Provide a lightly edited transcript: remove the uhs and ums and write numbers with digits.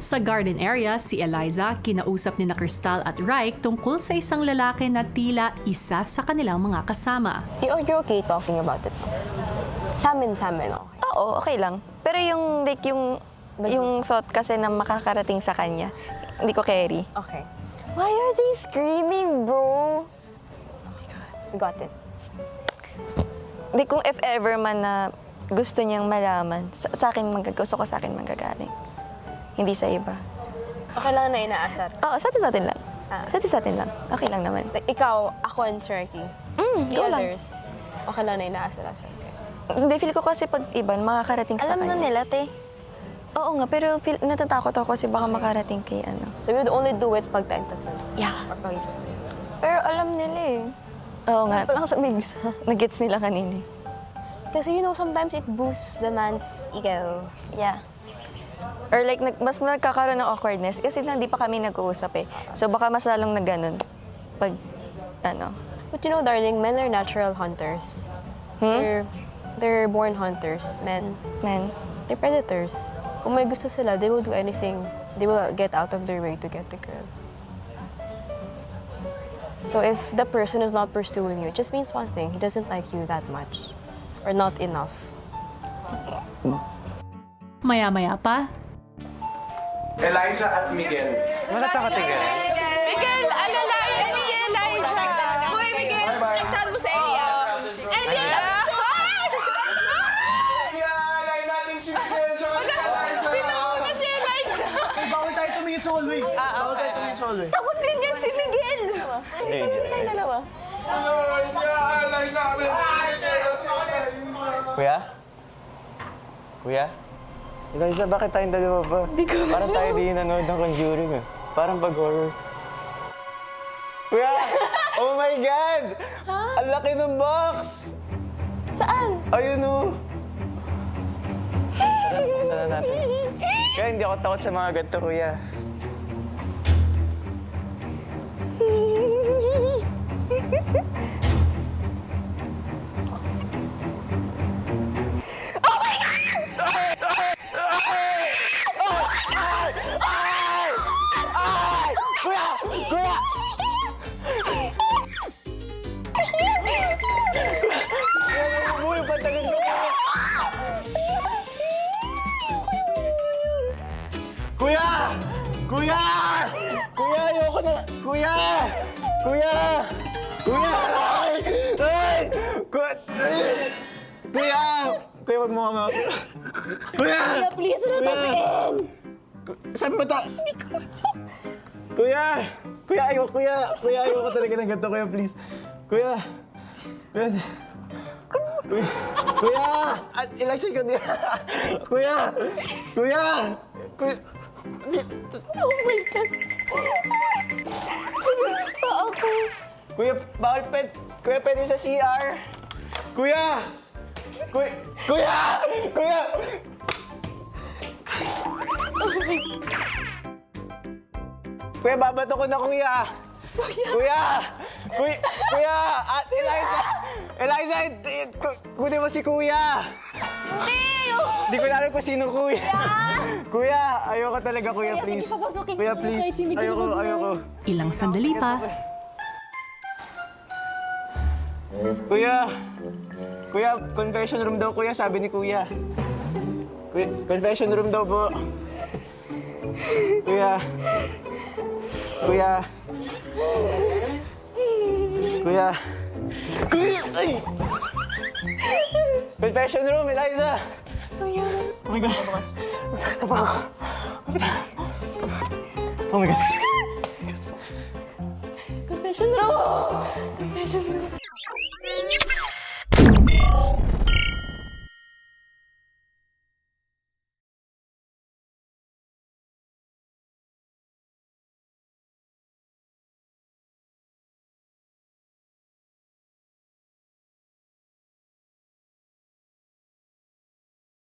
Sa garden area, si Eliza kinausap ni na Crystal at Raik tungkol sa isang lalaki na tila isa sa kanilang mga kasama. You're okay talking about it? Sa amin, okay. Oo, okay lang. Pero yung thought kasi na makakarating sa kanya, hindi ko carry. Okay. Why are they screaming, bro? Oh my God. We got it. Hindi, kung if ever man na gusto niyang malaman, sa akin gusto ko sa akin manggagaling. Hindi sa iba. Okay lang na inaasar. Oo, sa atin lang. Ah. Sa atin lang. Okay lang naman. Like, ikaw, ako and Cherokee. The go lang. others, okay lang na inaasar-asar. Hindi, feel ko kasi pag iban, makakarating sa kanya. Alam na nila, te. Oo nga, pero natatakot ako kasi baka makarating kay ano. So, we would only do it pag time to time. Yeah. Or pag Pero alam nila eh. Oo nga. Walang sa migsa. Nag-gets nila kanina. Kasi sometimes it boosts the man's ego. Yeah. Or like, mas nagkakaroon ng awkwardness kasi hindi pa kami nag-uusap eh. So baka mas lalong na ganun. Pag, ano. But darling, men are natural hunters. They're born hunters, men. Men. They're predators. Kung may gusto sila, they will do anything. They will get out of their way to get the girl. So if the person is not pursuing you, it just means one thing. He doesn't like you that much. Or not enough. Maya-maya pa, Eliza at Miguel. Manatakatingin. Miguel, alalayan mo si Eliza. Hoy, Miguel, protektahan mo sa Elia. Elia! Iaalay natin si Miguel tsaka si Eliza. Pinauna si Eliza. Bawal tayo tumingin sa hallway. Bawal tayo tumingin sa hallway. Takot din yan si Miguel. Tayo dalawa. Iaalay namin si Miguel at si Eliza. Kuya? Kuya? Eliza, bakit tayong dalawa ba? Hindi ko Parang tayo di nanonood ng Conjuring eh. Parang pag-horror. Kuya! Oh my God! Ang laki ng box! Saan? Ayun o! Saan na natin? Kaya hindi ako takot sa mga ganito, kuya. Kuya! Kuya! Kuya, yung pantalon ko. Kuya! Kuya! Kuya, ayoko na. Kuya! Kuya! Kuya! Ay! Ay! Kuya! Kuya! Kuya, wag mo kama. Kuya! Please, ano tapiin? Saan ba ta? Kuya! Kuya, ayoko, kuya! Kuya, ayoko talaga ng ganito, kuya, please. Kuya! Kuya! Kuya! Kuya! At election ko niya! Kuya! Kuya! Kuya! Oh my God. Ako. Kuya, bawal Kuya, pwede sa CR! Kuya! Kuya! Kuya! Kuya! Kuya, babato ko na, kuya! Kuya! Kuya! Kuya! At Eliza! Eliza! Kunin mo si kuya! Hindi ko na alam kung sino kuya. Kuya! Ayoko talaga, kuya, please. sige, papasukin ko Kuya, na please. kahit si Miguel Ayoko, mag-run. ayoko. ilang sandali pa, Kuya! Kuya, confession room daw, kuya. Sabi ni kuya. Kuya, confession room daw po. Kuya. Kuya. Kuya. Kuya! Ay! Confession room, Eliza! Kuya. Oh my God. Masakit pa ako. Oh my God. Confession room. Confession room.